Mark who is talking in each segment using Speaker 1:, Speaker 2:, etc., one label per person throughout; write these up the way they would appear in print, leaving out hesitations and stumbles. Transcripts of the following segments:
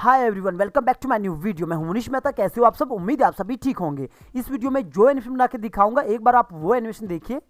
Speaker 1: Hi everyone, welcome back to my new video. मैं हूं मनीष मेहता। कैसे हो आप सब? उम्मीद है आप सभी ठीक होंगे। इस वीडियो में जो एनिमेशन बना के दिखाऊंगा, एक बार आप वो एनिमेशन देखिए।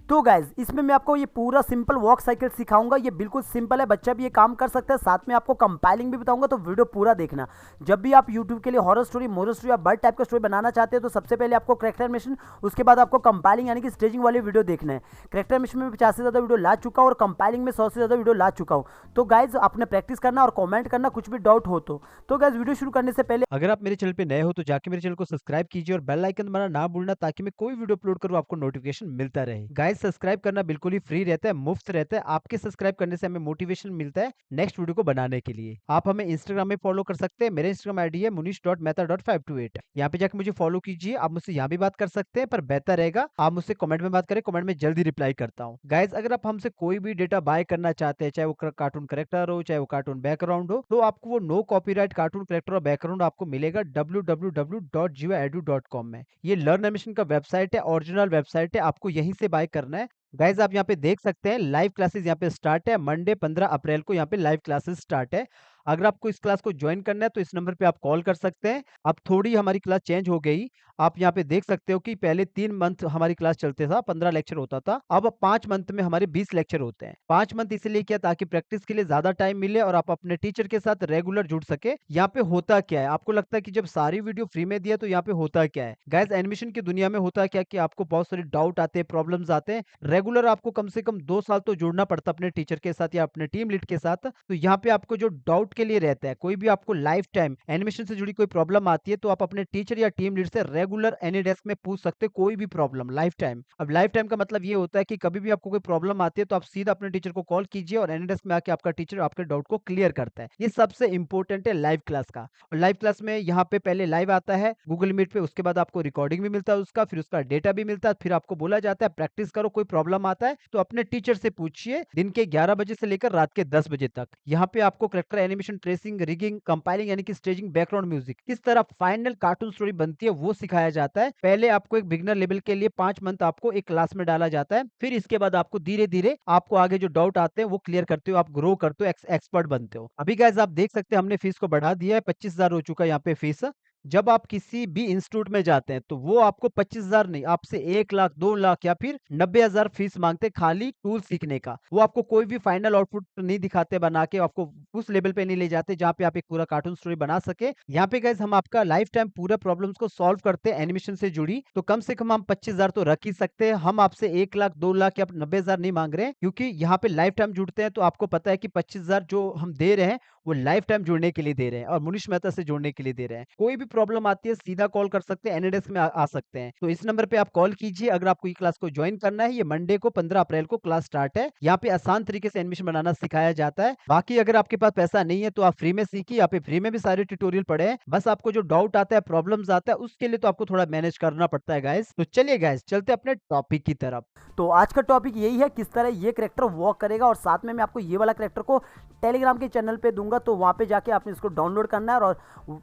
Speaker 1: तो गाइज, इसमें मैं आपको ये पूरा सिंपल वॉक साइकिल सिखाऊंगा। ये बिल्कुल सिंपल है, बच्चा भी ये काम कर सकता है। साथ में आपको कंपाइलिंग भी बताऊंगा, तो वीडियो पूरा देखना। जब भी आप यूट्यूब के लिए हॉरर स्टोरी, मोरल स्टोरी या बर्ड टाइप का स्टोरी बनाना चाहते हैं, तो सबसे पहले आपको कैरेक्टर एनिमेशन, उसके बाद आपको कंपाइलिंग यानी कि स्टेजिंग वाली वीडियो देखना है। कैरेक्टर एनिमेशन में 50 से ज़्यादा वीडियो ला चुका हूँ और कंपाइलिंग में 100 से ज़्यादा वीडियो ला चुका हूँ। तो गाइज, आपने प्रैक्टिस करना और कॉमेंट करना कुछ भी डाउट हो तो गाइज, वीडियो शुरू करने से पहले
Speaker 2: अगर आप मेरे चैनल पे नए हो तो जाके मेरे चैनल को सब्सक्राइब कीजिए और बेल आइकन दबाना ना भूलना, ताकि मैं कोई वीडियो अपलोड करूँ आपको नोटिफिकेशन मिलता रहे। गाइस, सब्सक्राइब करना बिल्कुल ही फ्री रहता है, मुफ्त रहता है। आपके सब्सक्राइब करने से हमें मोटिवेशन मिलता है नेक्स्ट वीडियो को बनाने के लिए। आप हमें इंस्टाग्राम में फॉलो कर सकते हैं। मेरा इंस्टाग्राम आईडी है munish.mehta.528। यहाँ पे जाके मुझे फॉलो कीजिए। आप मुझसे यहाँ भी बात कर सकते हैं, पर बेहतर रहेगा आप मुझसे कमेंट में बात करें। कमेंट में जल्दी रिप्लाई करता हूँ। गाइस, अगर आप हमसे कोई भी डेटा बाय करना चाहते हैं, चाहे वो कार्टून करेक्टर हो, चाहे वो कार्टून बैकग्राउंड हो, तो आपको वो नो कॉपीराइट कार्टून करेक्टर और बैकग्राउंड आपको मिलेगा www.jivaedu.com में। ये लर्न एनिमेशन का वेबसाइट है, ओरिजिनल वेबसाइट है। आपको यहीं से बाय करना है। गाइज, आप यहाँ पे देख सकते हैं लाइव क्लासेस यहाँ पे स्टार्ट है। मंडे 15 अप्रैल को यहाँ पे लाइव क्लासेस स्टार्ट है। अगर आपको इस क्लास को ज्वाइन करना है तो इस नंबर पे आप कॉल कर सकते हैं। अब थोड़ी हमारी क्लास चेंज हो गई। आप यहाँ पे देख सकते हो कि पहले 3 मंथ हमारी क्लास चलते था, 15 लेक्चर होता था। अब 5 मंथ में हमारे 20 लेक्चर होते हैं। 5 मंथ इसलिए किया ताकि प्रैक्टिस के लिए ज्यादा टाइम मिले और आप अपने टीचर के साथ रेगुलर जुड़ सके। यहाँ पे होता क्या है, आपको लगता है कि जब सारी वीडियो फ्री में दिया तो यहाँ पे होता क्या है? गाइस, एनिमेशन की दुनिया में होता क्या कि आपको बहुत सारे डाउट आते हैं, प्रॉब्लम्स आते हैं। रेगुलर आपको कम से कम 2 साल तो जुड़ना पड़ता है अपने टीचर के साथ या अपने टीम लीड के साथ। तो यहाँ पे आपको जो डाउट के लिए रहता है, कोई भी आपको लाइफ टाइम एनिमेशन से जुड़ी कोई प्रॉब्लम आती है, तो आप अपने टीचर या टीम लीड से रेगुलर एनी डेस्क में पूछ सकते हैं कोई भी प्रॉब्लम लाइफ टाइम। अब लाइफ टाइम का मतलब ये होता है कि कभी भी आपको कोई प्रॉब्लम आती है तो आप सीधा अपने टीचर को कॉल कीजिए और एनी डेस्क में आके आपका टीचर आपके डाउट को क्लियर करता है। ये सबसे इंपॉर्टेंट है लाइव क्लास का। और लाइव क्लास में यहाँ पे पहले लाइव आता है गूगल मीट पे, उसके बाद आपको रिकॉर्डिंग भी मिलता है उसका, फिर उसका डेटा भी मिलता है। फिर आपको बोला जाता है प्रैक्टिस करो, कोई प्रॉब्लम आता है तो अपने टीचर से पूछिए। दिन के 11 बजे से लेकर रात के 10 बजे तक यहाँ पे आपको character animation, tracing, rigging, compiling यानी कि स्टेजिंग, बैकग्राउंड म्यूजिक, किस तरह फाइनल कार्टून स्टोरी बनती है वो सिखाया जाता है। पहले आपको एक बिगिनर लेवल के लिए 5 मंथ आपको एक क्लास में डाला जाता है। फिर इसके बाद आपको धीरे धीरे आपको आगे जो डाउट आते हैं वो क्लियर करते हो, आप ग्रो करते हो, एक्सपर्ट बनते हो। अभी गाइस, आप देख सकते हैं हमने फीस को बढ़ा दिया है, 25,000 हो चुका है यहाँ पे फीस। जब आप किसी भी इंस्टीट्यूट में जाते हैं तो वो आपको 25,000 नहीं, आपसे 1 लाख, 2 लाख या फिर 90,000 फीस मांगते खाली टूल सीखने का। वो आपको कोई भी फाइनल आउटपुट नहीं दिखाते बना के, आपको उस लेवल पे नहीं ले जाते जहाँ पे आप एक पूरा कार्टून स्टोरी बना सके। यहाँ पे गाइस, हम आपका लाइफ टाइम पूरा प्रॉब्लम्स को सॉल्व करते हैं एनिमेशन से जुड़ी। तो कम से कम हम 25,000 तो रख ही सकते हैं। हम आपसे 1 लाख, 2 लाख या 90,000 नहीं मांग रहे हैं, क्योंकि यहाँ पे लाइफ टाइम जुड़ते हैं। तो आपको पता है कि 25,000 जो हम दे रहे हैं वो लाइफ टाइम जुड़ने के लिए दे रहे हैं और मनीष मेहता से जुड़ने के लिए दे रहे हैं। कोई भी प्रॉब्लम आती है सीधा कॉल कर सकते हैं, एनएडेस्क में आ सकते हैं। तो इस नंबर पे आप कॉल कीजिए अगर आपको ये क्लास को ज्वाइन करना है। ये मंडे को 15 अप्रैल को क्लास स्टार्ट है। यहाँ पे आसान तरीके से एनिमेशन बनाना सिखाया जाता है। बाकी अगर आपके पास पैसा नहीं है तो आप फ्री में सीखिए। यहाँ पे फ्री में भी सारे ट्यूटोरियल पड़े हैं। बस आपको जो डाउट आता है, प्रॉब्लम्स आता है, उसके लिए तो आपको थोड़ा मैनेज करना पड़ता है गाइस। तो चलिए गाइस, चलते हैं अपने टॉपिक की तरफ।
Speaker 1: तो आज का टॉपिक यही है, किस तरह ये करेक्टर वॉक करेगा। और साथ में मैं आपको ये वाला करेक्टर को टेलीग्राम के चैनल पे दूंगा, तो वहाँ पे जाके आपने इसको डाउनलोड करना है और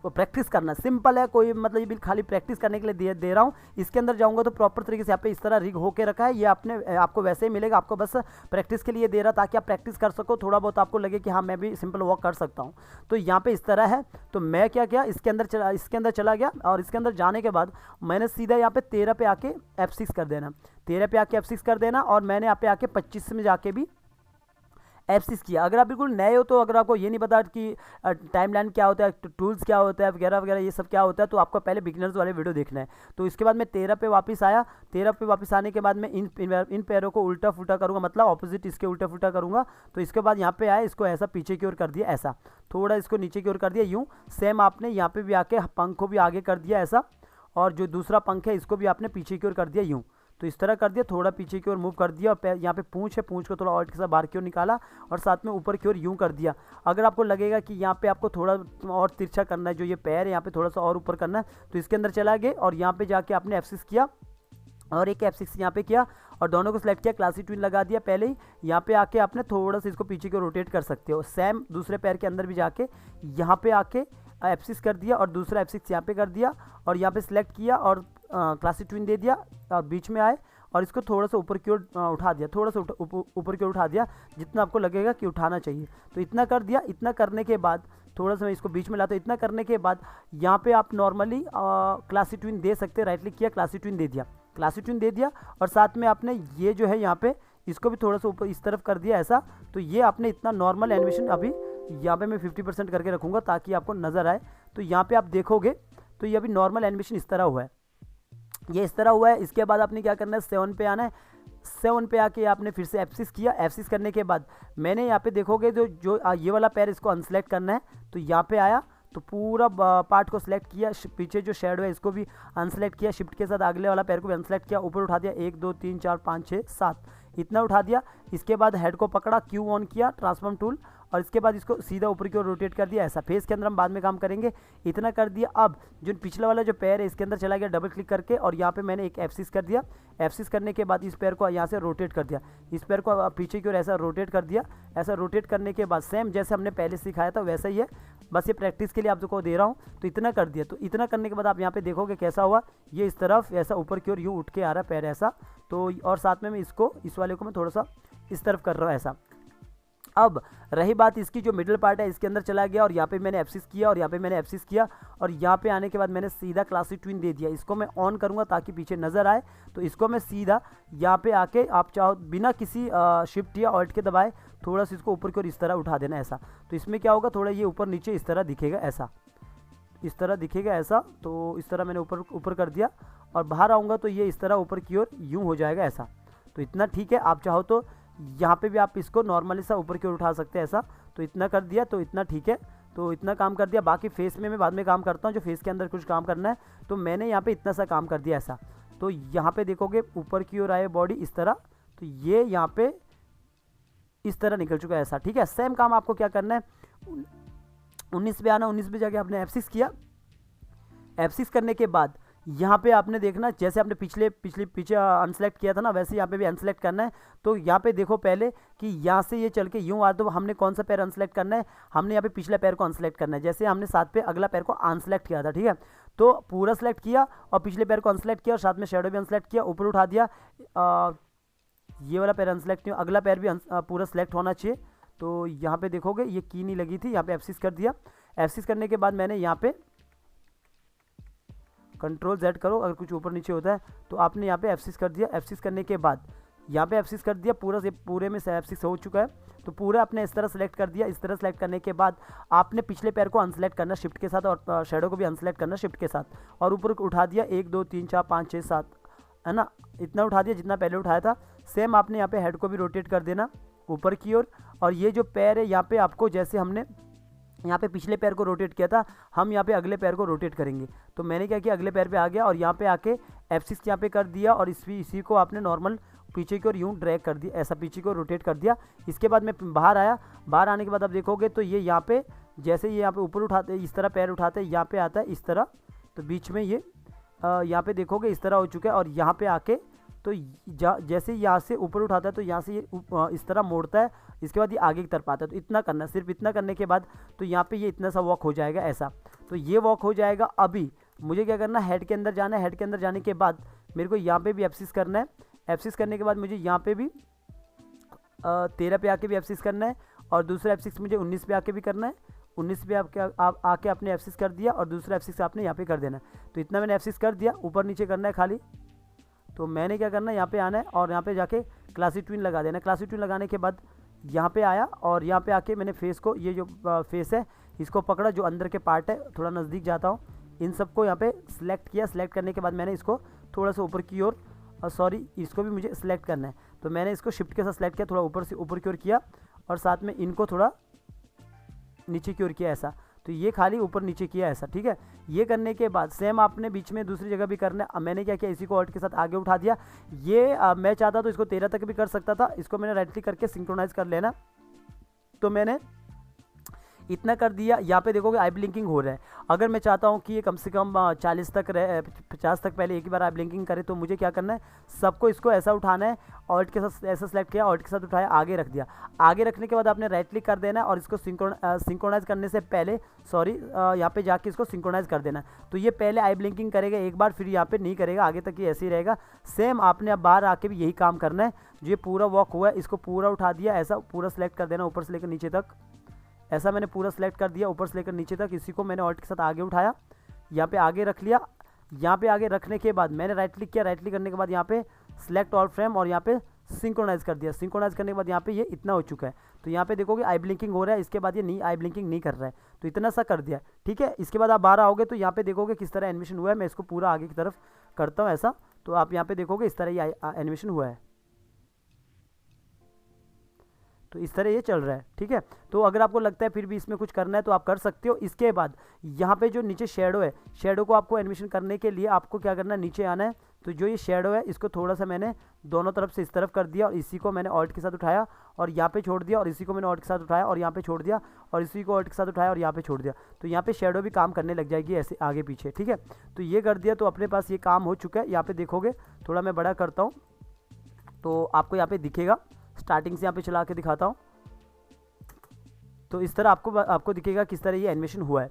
Speaker 1: प्रैक्टिस करना। सिंपल है, कोई मतलब ये भी खाली प्रैक्टिस करने के लिए दे रहा हूँ। इसके अंदर जाऊँगा तो प्रॉपर तरीके से यहाँ पे इस तरह रिग होके रखा है। ये आपको वैसे ही मिलेगा, आपको बस प्रैक्टिस के लिए दे रहा, ताकि आप प्रैक्टिस कर सको, थोड़ा बहुत आपको लगे कि हाँ मैं भी सिंपल वॉक कर सकता हूँ। तो यहाँ पे इस तरह है। तो मैं क्या किया, इसके अंदर चला गया और इसके अंदर जाने के बाद मैंने सीधा यहाँ पे 13 पे आके F6 कर देना। 13 पे आके F6 कर देना और मैंने यहाँ पे आके 25 में जाके भी F6 किया। अगर आप बिल्कुल नए हो, तो अगर आपको ये नहीं पता कि टाइमलाइन क्या होता है, टूल्स क्या होता है, वगैरह वगैरह ये सब क्या होता है, तो आपको पहले बिगिनर्स वाले वीडियो देखना है। तो इसके बाद मैं 13 पे वापस आया। 13 पे वापस आने के बाद मैं इन पैरों को उल्टा फुल्टा करूँगा, मतलब ऑपोजिट इसके उल्टा फुल्टा करूँगा। तो इसके बाद यहाँ पे आया, इसको ऐसा पीछे की ओर कर दिया, ऐसा थोड़ा इसको नीचे की ओर कर दिया, यूँ। सेम आपने यहाँ पे भी आके पंख को भी आगे कर दिया ऐसा, और जो दूसरा पंख है इसको भी आपने पीछे की ओर कर दिया, यूँ। तो इस तरह कर दिया, थोड़ा पीछे की ओर मूव कर दिया और यहाँ पे पूंछ है, पूंछ को थोड़ा ऑल्ट के साथ बाहर की ओर निकाला और साथ में ऊपर की ओर यूं कर दिया। अगर आपको लगेगा कि यहाँ पे आपको थोड़ा और तिरछा करना है, जो ये पैर है यहाँ पे थोड़ा सा और ऊपर करना है, तो इसके अंदर चला गए और यहाँ पे जाके आपने F6 किया और एक F6 यहाँ पे किया और दोनों को सिलेक्ट किया, क्लासिक ट्विन लगा दिया पहले ही। यहाँ पे आके आपने थोड़ा सा इसको पीछे की ओर रोटेट कर सकते हो। सेम दूसरे पैर के अंदर भी जाके यहाँ पे आके F6 कर दिया और दूसरा F6 यहाँ पे कर दिया और यहाँ पे सिलेक्ट किया और क्लासिक ट्विन दे दिया और बीच में आए और इसको थोड़ा सा ऊपर की ओर उठा दिया, थोड़ा सा ऊपर की ओर उठा दिया जितना आपको लगेगा कि उठाना चाहिए। तो इतना कर दिया। इतना करने के बाद थोड़ा सा मैं इसको बीच में लाता हूँ। इतना करने के बाद यहाँ पे आप नॉर्मली क्लासी ट्विन दे सकते हैं। राइट क्लिक किया, क्लासी ट्विन दे दिया, क्लासी ट्विन दे दिया। और साथ में आपने ये जो है यहाँ पे इसको भी थोड़ा सा ऊपर इस तरफ कर दिया ऐसा। तो ये आपने इतना नॉर्मल एनिमेशन अभी यहाँ पे मैं 50% करके रखूँगा ताकि आपको नज़र आए। तो यहाँ पे आप देखोगे तो ये अभी नॉर्मल एनिमेशन इस तरह हुआ है, ये इस तरह हुआ है। इसके बाद आपने क्या करना है, 7 पे आना है। 7 पे आके आपने फिर से F6 किया। F6 करने के बाद मैंने यहाँ पे देखोगे जो ये वाला पैर इसको अनसेलेक्ट करना है। तो यहाँ पे आया तो पूरा पार्ट को सिलेक्ट किया, पीछे जो शेडो है इसको भी अनसेलेक्ट किया, शिफ्ट के साथ अगले वाला पैर को भी अनसेलेक्ट किया, ऊपर उठा दिया 1 2 3 4 5 6 7 इतना उठा दिया। इसके बाद हेड को पकड़ा, क्यू ऑन किया ट्रांसफॉर्म टूल, और इसके बाद इसको सीधा ऊपर की ओर रोटेट कर दिया ऐसा। फेस के अंदर हम बाद में काम करेंगे। इतना कर दिया। अब जो पिछला वाला जो पैर है इसके अंदर चला गया डबल क्लिक करके, और यहाँ पे मैंने एक F6 कर दिया। F6 करने के बाद इस पैर को यहाँ से रोटेट कर दिया, इस पैर को पीछे की ओर ऐसा रोटेट कर दिया। ऐसा रोटेट करने के बाद सेम जैसे हमने पहले सिखाया था वैसा ही है, बस ये प्रैक्टिस के लिए आपको दे रहा हूँ। तो इतना कर दिया। तो इतना करने के बाद आप यहाँ पे देखोगे कैसा हुआ, ये इस तरफ ऐसा ऊपर की ओर यूँ उठ के आ रहा है पैर ऐसा। तो और साथ में मैं इसको इस वाले को मैं थोड़ा सा इस तरफ कर रहा हूँ ऐसा। अब रही बात इसकी जो मिडिल पार्ट है इसके अंदर चला गया, और यहाँ पे मैंने F6 किया, और यहाँ पे मैंने F6 किया, और यहाँ पे आने के बाद मैंने सीधा क्लासी ट्विन दे दिया। इसको मैं ऑन करूँगा ताकि पीछे नज़र आए। तो इसको मैं सीधा यहाँ पे आके आप चाहो बिना किसी शिफ्ट या ऑल्ट के दबाए थोड़ा सा इसको ऊपर की ओर इस तरह उठा देना ऐसा। तो इसमें क्या होगा, थोड़ा ये ऊपर नीचे इस तरह दिखेगा ऐसा, इस तरह दिखेगा ऐसा। तो इस तरह मैंने ऊपर कर दिया, और बाहर आऊँगा तो ये इस तरह ऊपर की ओर यूँ हो जाएगा ऐसा। तो इतना ठीक है। आप चाहो तो यहाँ पे भी आप इसको नॉर्मली सा ऊपर की ओर उठा सकते हैं ऐसा। तो इतना कर दिया, तो इतना ठीक है। तो इतना काम कर दिया। बाकी फेस में मैं बाद में काम करता हूँ, जो फेस के अंदर कुछ काम करना है। तो मैंने यहाँ पे इतना सा काम कर दिया ऐसा। तो यहाँ पे देखोगे ऊपर की ओर आए बॉडी इस तरह, तो ये यहाँ पे इस तरह निकल चुका है ऐसा। ठीक है। सेम काम आपको क्या करना है, 19 पे आना, 19 पे जाके आपने F6 किया। F6 करने के बाद यहाँ पे आपने देखना जैसे आपने पीछे अनसेलेक्ट किया था ना, वैसे यहाँ पे भी अनसेलेक्ट करना है। तो यहाँ पे देखो पहले कि यहाँ से ये चल के यूँ आ, तो हमने कौन सा पैर अनसेलेक्ट करना है, हमने यहाँ पे पिछले पैर को अनसेलेक्ट करना है। जैसे हमने 7 पे अगला पैर को अनसेलेक्ट किया था, ठीक है। तो पूरा सेलेक्ट किया और पिछले पैर को अनसेलेक्ट किया, और साथ में शेडो भी अनसेलेक्ट किया, ऊपर उठा दिया। ये वाला पैर अनसेलेक्ट नहीं, अगला पैर भी पूरा सेलेक्ट होना चाहिए। तो यहाँ पे देखोगे ये की नहीं लगी थी, यहाँ पे F6 कर दिया। F6 करने के बाद मैंने यहाँ पे Ctrl Z करो, अगर कुछ ऊपर नीचे होता है तो आपने यहाँ पे F6 कर दिया। F6 करने के बाद यहाँ पे F6 कर दिया, पूरे में F6 हो चुका है। तो पूरा आपने इस तरह सेलेक्ट कर दिया। इस तरह सेलेक्ट करने के बाद आपने पिछले पैर को अनसेलेक्ट करना शिफ्ट के साथ, और शेडो को भी अनसेलेक्ट करना शिफ्ट के साथ, और ऊपर उठा दिया 1 2 3 4 5 6 7, है ना। इतना उठा दिया जितना पहले उठाया था। सेम आपने यहाँ पे हेड को भी रोटेट कर देना ऊपर की ओर। और ये जो पैर है यहाँ पे आपको, जैसे हमने यहाँ पे पिछले पैर को रोटेट किया था, हम यहाँ पे अगले पैर को रोटेट करेंगे। तो मैंने क्या किया, अगले पैर पे आ गया और यहाँ पे आके F6 यहाँ पे कर दिया, और इसी को आपने नॉर्मल पीछे की ओर यूँ ड्रैग कर दिया ऐसा, पीछे को रोटेट कर दिया। इसके बाद मैं बाहर आया। बाहर आने के बाद आप देखोगे तो ये यहाँ पे जैसे ये यहाँ पे ऊपर उठाते इस तरह पैर उठाते यहाँ पे आता है इस तरह। तो बीच में ये यहाँ पे देखोगे इस तरह हो चुका है, और यहाँ पे आके तो जैसे यहाँ से ऊपर उठाता है तो यहाँ से ये इस तरह मोड़ता है। इसके बाद ये आगे की तरफ आता है। तो इतना करना, सिर्फ इतना करने के बाद तो यहाँ पे ये इतना सा वॉक हो जाएगा ऐसा। तो ये वॉक हो जाएगा। अभी मुझे क्या करना है, हेड के अंदर जाना है। हेड के अंदर जाने के बाद मेरे को यहाँ पे भी F6 करना है। F6 करने के बाद मुझे यहाँ पे भी 13 पे आके भी F6 करना है, और दूसरा F6 मुझे 19 पे आके भी करना है। 19 पे आके आपने F6 कर दिया, और दूसरा F6 आपने यहाँ पे कर देना है। तो इतना मैंने F6 कर दिया, ऊपर नीचे करना है खाली। तो मैंने क्या करना है, यहाँ पे आना है और यहाँ पे जाके क्लासी ट्विन लगा देना है। क्लासी ट्विन लगाने के बाद यहाँ पे आया, और यहाँ पे आके मैंने फेस को, ये जो फेस है इसको पकड़ा, जो अंदर के पार्ट है, थोड़ा नज़दीक जाता हूँ, इन सबको यहाँ पे सिलेक्ट किया। सिलेक्ट करने के बाद मैंने इसको थोड़ा सा ऊपर की ओर, सॉरी इसको भी मुझे सिलेक्ट करना है। तो मैंने इसको शिफ्ट के साथ सिलेक्ट किया, थोड़ा ऊपर से ऊपर की ओर किया, और साथ में इनको थोड़ा नीचे की ओर किया ऐसा। तो ये खाली ऊपर नीचे किया ऐसा, ठीक है। ये करने के बाद सेम आपने बीच में दूसरी जगह भी करना है। मैंने क्या किया, इसी को ऑल्ट के साथ आगे उठा दिया। ये मैं चाहता तो इसको 13 तक भी कर सकता था। इसको मैंने राइट क्लिक करके सिंक्रोनाइज कर लेना। तो मैंने इतना कर दिया। यहाँ पे देखोगे आई ब्लिंकिंग हो रहा है। अगर मैं चाहता हूँ कि ये कम से कम 40 तक रहे, 50 तक पहले एक ही बार आई ब्लिंकिंग करे, तो मुझे क्या करना है, सबको इसको ऐसा उठाना है, ऑल्ट के साथ ऐसा सेलेक्ट किया, ऑल्ट के साथ उठाया, आगे रख दिया। आगे रखने के बाद आपने राइट क्लिक कर देना है और इसको सिंक्रोनाइज करने से पहले यहाँ पे जाके इसको सिंक्रोनाइज कर देना है। तो ये पहले आई ब्लिंकिंग करेगा एक बार, फिर यहाँ पे नहीं करेगा, आगे तक ये ऐसे ही रहेगा। सेम आपने अब बाहर आके भी यही काम करना है। जो ये पूरा वॉक हुआ है इसको पूरा उठा दिया, ऐसा पूरा सेलेक्ट कर देना ऊपर से लेकर नीचे तक। ऐसा मैंने पूरा सेलेक्ट कर दिया ऊपर से लेकर नीचे तक। इसी को मैंने ऑल्ट के साथ आगे उठाया, यहाँ पे आगे रख लिया। यहाँ पे आगे रखने के बाद मैंने राइट क्लिक किया, राइट क्लिक करने के बाद यहाँ पे सिलेक्ट ऑल फ्रेम और यहाँ पे सिंक्रोनाइज कर दिया। सिंक्रोनाइज करने के बाद यहाँ पे ये इतना हो चुका है। तो यहाँ पे देखोगे आई ब्लिंकिंग हो रहा है, इसके बाद ये नहीं आई ब्लिंकिंग नहीं कर रहा है। तो इतना सा कर दिया, ठीक है। इसके बाद आप बाहर आओगे तो यहाँ पे देखोगे किस तरह एनिमेशन हुआ है। मैं इसको पूरा आगे की तरफ करता हूँ ऐसा, तो आप यहाँ पे देखोगे इस तरह ये एनिमेशन हुआ है। तो इस तरह ये चल रहा है, ठीक है। तो अगर आपको लगता है फिर भी इसमें कुछ करना है तो आप कर सकते हो। इसके बाद यहाँ पे जो नीचे शेडो है, शेडो को आपको एनिमेशन करने के लिए आपको क्या करना है, नीचे आना है। तो जो ये शेडो है इसको थोड़ा सा मैंने दोनों तरफ से इस तरफ कर दिया और इसी को मैंने ऑल्ट के साथ उठाया और यहाँ पे छोड़ दिया, और इसी को मैंने ऑल्ट के साथ उठाया और यहाँ पे छोड़ दिया, और इसी को ऑल्ट के साथ उठाया और यहाँ पे छोड़ दिया। तो यहाँ पे शेडो भी काम करने लग जाएगी ऐसे आगे पीछे, ठीक है। तो ये कर दिया, तो अपने पास ये काम हो चुका है। यहाँ पे देखोगे, थोड़ा मैं बड़ा करता हूँ तो आपको यहाँ पे दिखेगा। स्टार्टिंग से यहाँ पे चला के दिखाता हूँ, तो इस तरह आपको दिखेगा किस तरह ये एनिमेशन हुआ है।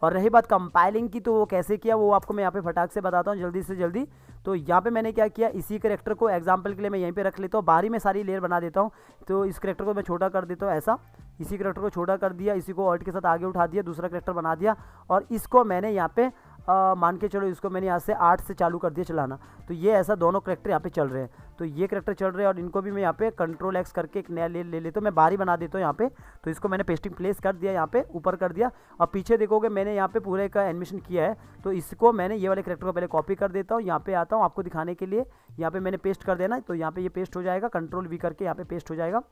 Speaker 1: और रही बात कंपाइलिंग की, तो वो कैसे किया वो आपको मैं यहाँ पे फटाक से बताता हूँ जल्दी से जल्दी। तो यहाँ पे मैंने क्या किया, इसी कैरेक्टर को एग्जांपल के लिए मैं यहीं पे रख लेता हूँ, बाहर ही मैं सारी लेयर बना देता हूँ। तो इस कैरेक्टर को मैं छोटा कर देता हूँ ऐसा, इसी कैरेक्टर को छोटा कर दिया, इसी को ऑल्ट के साथ आगे उठा दिया, दूसरा कैरेक्टर बना दिया, और इसको मैंने यहाँ पे मान के चलो इसको मैंने यहाँ से 8 से चालू कर दिया चलाना। तो ये ऐसा दोनों कैरेक्टर यहाँ पे चल रहे हैं। तो ये कैरेक्टर चल रहे हैं और इनको भी मैं यहाँ पे कंट्रोल एक्स करके एक नया ले लेता हूँ, मैं बाहर ही बना देता हूँ यहाँ पे। तो इसको मैंने पेस्टिंग प्लेस कर दिया, यहाँ पे ऊपर कर दिया। और पीछे देखोगे मैंने यहाँ पे पूरे का एनिमेशन किया है। तो इसको मैंने ये वाले कैरेक्टर को पहले कॉपी कर देता हूँ, यहाँ पे आता हूँ आपको दिखाने के लिए। यहाँ पे मैंने पेस्ट कर देना, तो यहाँ पे ये पेस्ट हो जाएगा, कंट्रोल वी करके यहाँ पे पेस्ट हो जाएगा।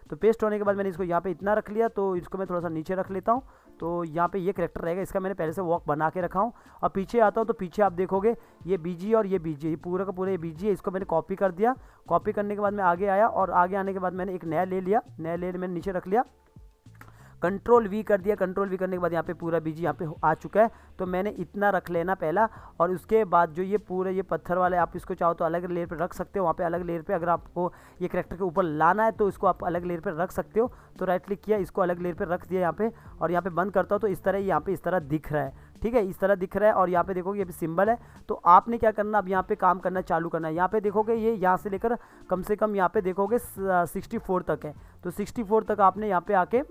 Speaker 1: तो पेस्ट होने के बाद मैंने इसको यहाँ पे इतना रख लिया, तो इसको मैं थोड़ा सा नीचे रख लेता हूँ। तो यहाँ पे ये कैरेक्टर रहेगा, इसका मैंने पहले से वॉक बना के रखा हूँ। और पीछे आता हूँ तो पीछे आप देखोगे ये बीजी और ये बीजी, ये पूरा का पूरा ये बीजी है, इसको मैंने कॉपी कर दिया। कॉपी करने के बाद मैं आगे आया और आगे आने के बाद मैंने एक नया ले लिया, नया ले मैंने नीचे रख लिया, कंट्रोल वी कर दिया। कंट्रोल वी करने के बाद यहाँ पे पूरा बीजी यहाँ पे आ चुका है। तो मैंने इतना रख लेना पहला, और उसके बाद जो ये पूरे ये पत्थर वाले आप इसको चाहो तो अलग लेयर पे रख सकते हो, वहाँ पे अलग लेयर पे। अगर आपको ये कैरेक्टर के ऊपर लाना है तो इसको आप अलग लेयर पे रख सकते हो। तो राइट क्लिक किया, इसको अलग लेयर पे रख दिया यहाँ पे, और यहाँ पे बंद करता हूँ तो इस तरह यहाँ पे इस तरह दिख रहा है, ठीक है, इस तरह दिख रहा है। और यहाँ पे देखोगे ये भी सिंबल है। तो आपने क्या करना, अब यहाँ पे काम करना चालू करना है। यहाँ पे देखोगे ये यहाँ से लेकर कम से कम यहाँ पे देखोगे 64 तक है। तो 64 तक आपने यहाँ पे आके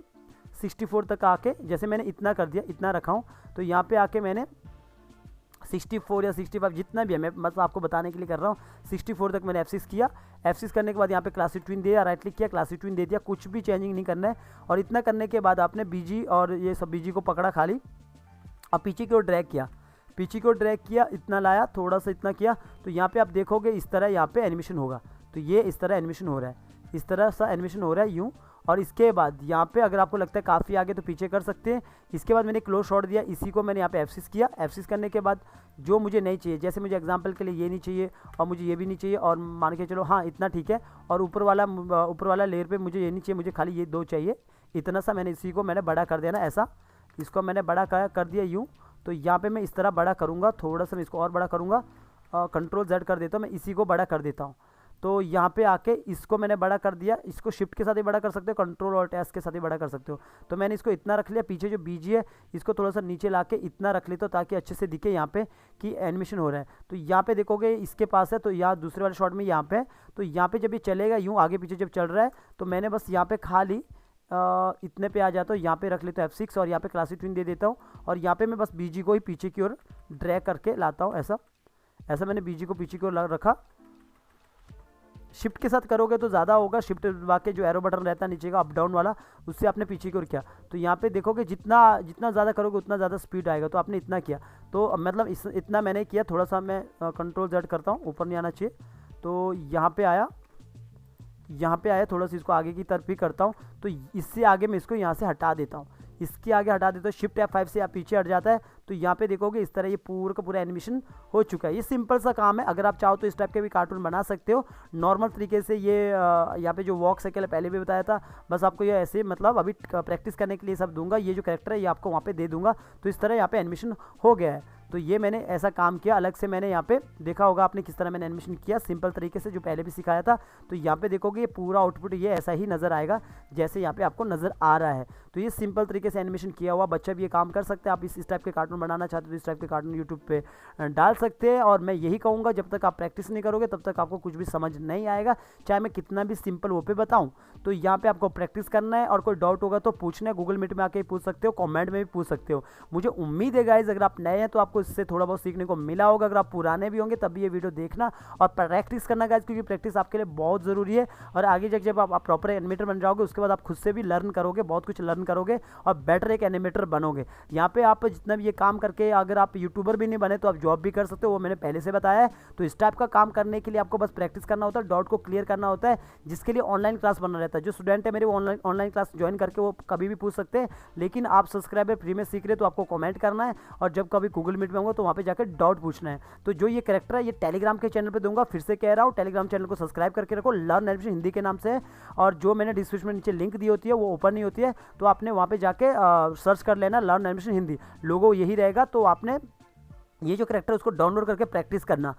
Speaker 1: 64 तक आके, जैसे मैंने इतना कर दिया, इतना रखा हूँ, तो यहाँ पे आके मैंने 64 या 65 जितना भी है, मैं मतलब आपको बताने के लिए कर रहा हूँ, 64 तक मैंने F6 किया। F6 करने के बाद यहाँ पे क्लासिक ट्विन दिया, राइट क्लिक किया, क्लासिक ट्विन दे दिया, कुछ भी चेंजिंग नहीं करना है। और इतना करने के बाद आपने बीजी और ये सब बीजी को पकड़ा खाली, और पीछे की ओर ड्रैग किया, पीछे की ओर ड्रैग किया, इतना लाया, थोड़ा सा इतना किया। तो यहाँ पे आप देखोगे इस तरह यहाँ पे एनिमेशन होगा। तो ये इस तरह एनिमेशन हो रहा है, इस तरह सा एनिमेशन हो रहा है यूँ। और इसके बाद यहाँ पे अगर आपको लगता है काफ़ी आगे तो पीछे कर सकते हैं। इसके बाद मैंने क्लोज शॉट दिया, इसी को मैंने यहाँ पे F6 किया। F6 करने के बाद जो मुझे नहीं चाहिए, जैसे मुझे एग्जांपल के लिए ये नहीं चाहिए और मुझे ये भी नहीं चाहिए, और मान के चलो हाँ इतना ठीक है, और ऊपर वाला लेयर पे मुझे ये नहीं चाहिए, मुझे खाली ये दो चाहिए, इतना सा मैंने इसी को मैंने बड़ा कर देना ऐसा, इसको मैंने बड़ा कर दिया यूँ। तो यहाँ पर मैं इस तरह बड़ा करूँगा, थोड़ा सा मैं इसको और बड़ा करूँगा, कंट्रोल Z कर देता हूँ, मैं इसी को बड़ा कर देता हूँ। तो यहाँ पे आके इसको मैंने बड़ा कर दिया, इसको शिफ्ट के साथ ही बड़ा कर सकते हो, कंट्रोल और S के साथ ही बड़ा कर सकते हो। तो मैंने इसको इतना रख लिया, पीछे जो बीजी है इसको थोड़ा सा नीचे लाके इतना रख लेता हूँ ताकि अच्छे से दिखे यहाँ पे कि एनिमेशन हो रहा है। तो यहाँ पे देखोगे इसके पास है, तो यहाँ दूसरे वाले शॉट में यहाँ पे है। तो यहाँ पे जब ये चलेगा यूँ आगे पीछे जब चल रहा है, तो मैंने बस यहाँ पे खाली इतने पे आ जाता हूँ, यहाँ पे रख लेता हूँ F6 और यहाँ पे क्लासिक ट्विन दे देता हूँ। और यहाँ पे मैं बस बीजी को ही पीछे की ओर ड्रैग करके लाता हूँ, ऐसा मैंने बीजी को पीछे की ओर रखा। शिफ्ट के साथ करोगे तो ज़्यादा होगा, शिफ्ट दबा के जो एरो बटन रहता है नीचे का अप डाउन वाला, उससे आपने पीछे की ओर किया। तो यहाँ पे देखोगे जितना ज़्यादा करोगे उतना ज़्यादा स्पीड आएगा। तो आपने इतना किया, तो मतलब इतना मैंने किया। थोड़ा सा मैं कंट्रोल Z करता हूँ, ऊपर नहीं आना चाहिए। तो यहाँ पे आया, थोड़ा सा इसको आगे की तरफ ही करता हूँ। तो इससे आगे मैं इसको यहाँ से हटा देता हूँ, इसके आगे हटा देता हूँ। शिफ्ट F5 से आप पीछे हट जाता है, तो यहाँ पे देखोगे इस तरह ये पूरा का पूरा एनिमेशन हो चुका है। ये सिंपल सा काम है, अगर आप चाहो तो इस टाइप के भी कार्टून बना सकते हो नॉर्मल तरीके से। ये यहाँ पे जो वॉक साइकिल पहले भी बताया था, बस आपको ये ऐसे मतलब अभी प्रैक्टिस करने के लिए सब दूंगा। ये जो कैरेक्टर है ये आपको वहाँ पे दे दूंगा, तो इस तरह यहाँ पे एनिमेशन हो गया है। तो ये मैंने ऐसा काम किया, अलग से मैंने यहाँ पे देखा होगा आपने किस तरह मैंने एनिमेशन किया सिंपल तरीके से, जो पहले भी सिखाया था। तो यहाँ पे देखोगे ये पूरा आउटपुट ये ऐसा ही नज़र आएगा जैसे यहाँ पे आपको नज़र आ रहा है। तो ये सिंपल तरीके से एनिमेशन किया हुआ, बच्चा भी ये काम कर सकते हैं। आप इस टाइप के कार्टून बनाना चाहते हो तो इस टाइप के कार्टून यूट्यूब पे डाल सकते हैं। और मैं यही कहूँगा, जब तक आप प्रैक्टिस नहीं करोगे तब तक आपको कुछ भी समझ नहीं आएगा, चाहे मैं कितना भी सिंपल वो पे बताऊँ। तो यहाँ पे आपको प्रैक्टिस करना है, और कोई डाउट होगा तो पूछना है, गूगल मीट में आके पूछ सकते हो, कमेंट में भी पूछ सकते हो। मुझे उम्मीद है गाइज अगर आप नए हैं तो आपको इससे थोड़ा बहुत सीखने को मिला होगा। अगर आप पुराने भी होंगे तब भी ये वीडियो देखना और प्रैक्टिस करना गाइज, क्योंकि प्रैक्टिस आपके लिए बहुत ज़रूरी है। और आगे जब जब आप प्रॉपर एनिमेटर बन जाओगे उसके बाद आप खुद से भी लर्न करोगे, बहुत कुछ लर्न करोगे और बेटर एक एनिमेटर बनोगे। यहाँ पे आप जितना भी ये काम करके अगर आप यूट्यूबर भी नहीं बने तो आप जॉब भी कर सकते हो, वो मैंने पहले से बताया है। तो इस टाइप का काम करने के लिए आपको बस प्रैक्टिस करना होता है, डाउट को क्लियर करना होता है, जिसके लिए ऑनलाइन क्लास बना रहता है। जो स्टूडेंट है मेरे वो ऑनलाइन क्लास ज्वाइन करके वो कभी भी पूछ सकते हैं। लेकिन आप सब्सक्राइबर फ्री में सीख रहे तो आपको कमेंट करना है, और जब कभी गूगल मीट में होगा तो वहाँ पे जाकर डाउट पूछना है। तो जो ये कैरेक्टर है ये टेलीग्राम के चैनल पे दूंगा, फिर से कह रहा हूँ टेलीग्राम चैनल को सब्सक्राइब करके रखो, लर्न एनिमेशन हिंदी के नाम से है। और जो मैंने डिस्क्रिप्शन में नीचे लिंक दी होती है वो ओपन नहीं होती है, तो आपने वहाँ पे जाके सर्च कर लेना लर्न एनिमेशन हिंदी, लोगो यही रहेगा। तो आपने ये जो कैरेक्टर है उसको डाउनलोड करके प्रैक्टिस करना।